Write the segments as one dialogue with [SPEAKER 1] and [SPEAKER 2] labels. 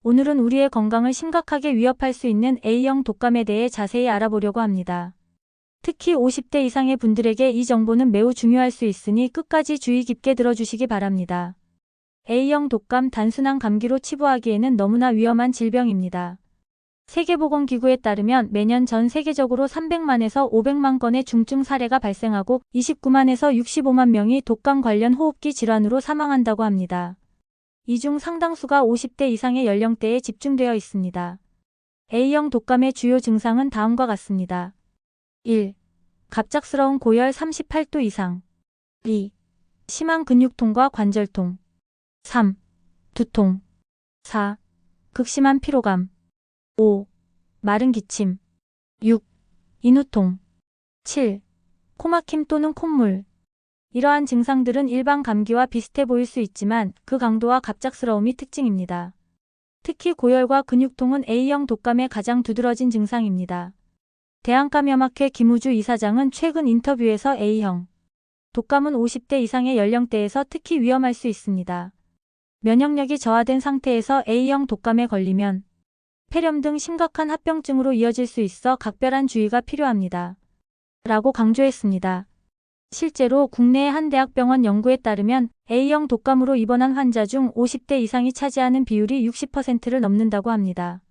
[SPEAKER 1] 오늘은 우리의 건강을 심각하게 위협할 수 있는 A형 독감에 대해 자세히 알아보려고 합니다. 특히 50대 이상의 분들에게 이 정보는 매우 중요할 수 있으니 끝까지 주의 깊게 들어주시기 바랍니다. A형 독감 단순한 감기로 치부하기에는 너무나 위험한 질병입니다. 세계보건기구에 따르면 매년 전 세계적으로 300만에서 500만 건의 중증 사례가 발생하고 29만에서 65만 명이 독감 관련 호흡기 질환으로 사망한다고 합니다. 이 중 상당수가 50대 이상의 연령대에 집중되어 있습니다. A형 독감의 주요 증상은 다음과 같습니다. 1. 갑작스러운 고열 38도 이상. 2. 심한 근육통과 관절통. 3. 두통. 4. 극심한 피로감. 5. 마른 기침. 6. 인후통. 7. 코막힘 또는 콧물. 이러한 증상들은 일반 감기와 비슷해 보일 수 있지만 그 강도와 갑작스러움이 특징입니다. 특히 고열과 근육통은 A형 독감의 가장 두드러진 증상입니다. 대한감염학회 김우주 이사장은 최근 인터뷰에서 A형 독감은 50대 이상의 연령대에서 특히 위험할 수 있습니다. 면역력이 저하된 상태에서 A형 독감에 걸리면 폐렴 등 심각한 합병증으로 이어질 수 있어 각별한 주의가 필요합니다. 라고 강조했습니다. 실제로 국내의 한 대학병원 연구에 따르면 A형 독감으로 입원한 환자 중 50대 이상이 차지하는 비율이 60%를 넘는다고 합니다.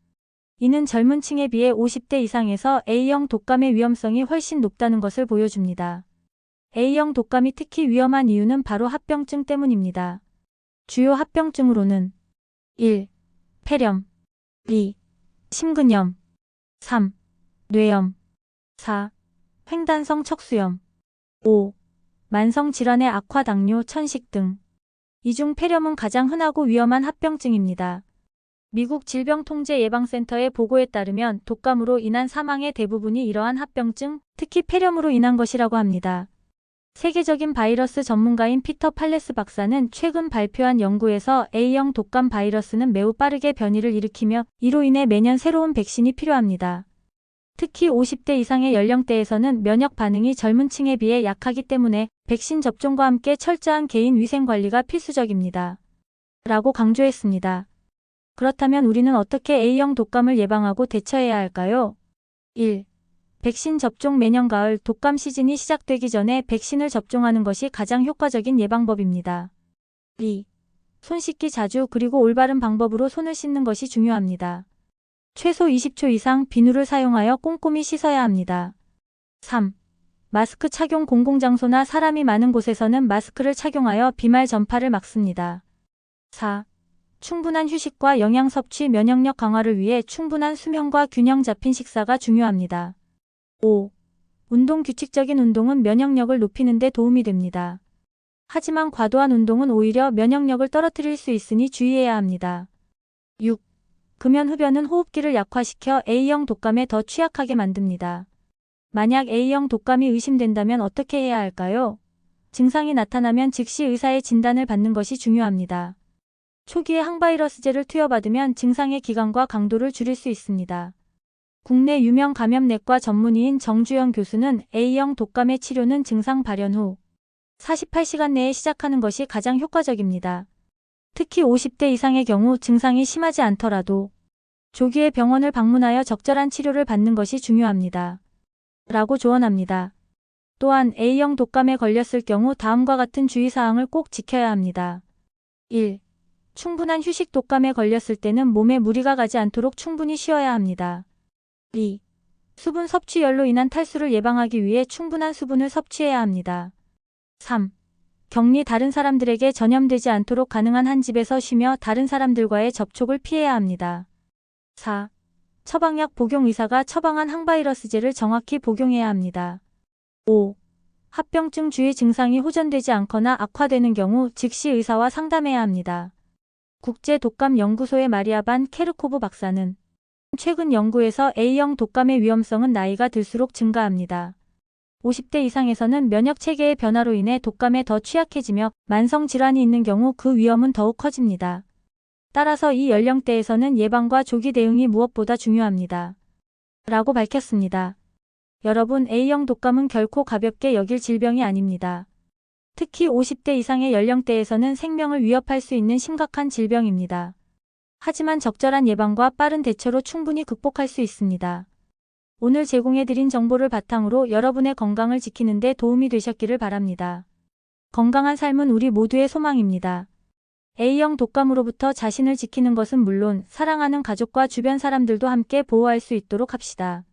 [SPEAKER 1] 이는 젊은 층에 비해 50대 이상에서 A형 독감의 위험성이 훨씬 높다는 것을 보여줍니다. A형 독감이 특히 위험한 이유는 바로 합병증 때문입니다. 주요 합병증으로는 1. 폐렴. 2. 심근염. 3. 뇌염. 4. 횡단성 척수염. 5. 만성질환의 악화 당뇨, 천식 등. 이 중 폐렴은 가장 흔하고 위험한 합병증입니다. 미국 질병통제예방센터의 보고에 따르면 독감으로 인한 사망의 대부분이 이러한 합병증, 특히 폐렴으로 인한 것이라고 합니다. 세계적인 바이러스 전문가인 피터 팔레스 박사는 최근 발표한 연구에서 A형 독감 바이러스는 매우 빠르게 변이를 일으키며 이로 인해 매년 새로운 백신이 필요합니다. 특히 50대 이상의 연령대에서는 면역 반응이 젊은 층에 비해 약하기 때문에 백신 접종과 함께 철저한 개인 위생 관리가 필수적입니다. 라고 강조했습니다. 그렇다면 우리는 어떻게 A형 독감을 예방하고 대처해야 할까요? 1. 백신 접종. 매년 가을 독감 시즌이 시작되기 전에 백신을 접종하는 것이 가장 효과적인 예방법입니다. 2. 손 씻기 자주 그리고 올바른 방법으로 손을 씻는 것이 중요합니다. 최소 20초 이상 비누를 사용하여 꼼꼼히 씻어야 합니다. 3. 마스크 착용. 공공장소나 사람이 많은 곳에서는 마스크를 착용하여 비말 전파를 막습니다. 4. 충분한 휴식과 영양 섭취. 면역력 강화를 위해 충분한 수면과 균형 잡힌 식사가 중요합니다. 5. 운동. 규칙적인 운동은 면역력을 높이는 데 도움이 됩니다. 하지만 과도한 운동은 오히려 면역력을 떨어뜨릴 수 있으니 주의해야 합니다. 6. 금연. 흡연은 호흡기를 약화시켜 A형 독감에 더 취약하게 만듭니다. 만약 A형 독감이 의심된다면 어떻게 해야 할까요? 증상이 나타나면 즉시 의사의 진단을 받는 것이 중요합니다. 초기에 항바이러스제를 투여받으면 증상의 기간과 강도를 줄일 수 있습니다. 국내 유명 감염내과 전문의인 정주영 교수는 A형 독감의 치료는 증상 발현 후 48시간 내에 시작하는 것이 가장 효과적입니다. 특히 50대 이상의 경우 증상이 심하지 않더라도 조기에 병원을 방문하여 적절한 치료를 받는 것이 중요합니다. 라고 조언합니다. 또한 A형 독감에 걸렸을 경우 다음과 같은 주의사항을 꼭 지켜야 합니다. 1. 충분한 휴식. 독감에 걸렸을 때는 몸에 무리가 가지 않도록 충분히 쉬어야 합니다. 2. 수분 섭취열로 인한 탈수를 예방하기 위해 충분한 수분을 섭취해야 합니다. 3. 격리. 다른 사람들에게 전염되지 않도록 가능한 한 집에서 쉬며 다른 사람들과의 접촉을 피해야 합니다. 4. 처방약 복용. 의사가 처방한 항바이러스제를 정확히 복용해야 합니다. 5. 합병증 주의 증상이 호전되지 않거나 악화되는 경우 즉시 의사와 상담해야 합니다. 국제독감연구소의 마리아 반 케르코브 박사는 최근 연구에서 A형 독감의 위험성은 나이가 들수록 증가합니다. 50대 이상에서는 면역체계의 변화로 인해 독감에 더 취약해지며 만성질환이 있는 경우 그 위험은 더욱 커집니다. 따라서 이 연령대에서는 예방과 조기 대응이 무엇보다 중요합니다. 라고 밝혔습니다. 여러분, A형 독감은 결코 가볍게 여길 질병이 아닙니다. 특히 50대 이상의 연령대에서는 생명을 위협할 수 있는 심각한 질병입니다. 하지만 적절한 예방과 빠른 대처로 충분히 극복할 수 있습니다. 오늘 제공해드린 정보를 바탕으로 여러분의 건강을 지키는 데 도움이 되셨기를 바랍니다. 건강한 삶은 우리 모두의 소망입니다. A형 독감으로부터 자신을 지키는 것은 물론 사랑하는 가족과 주변 사람들도 함께 보호할 수 있도록 합시다.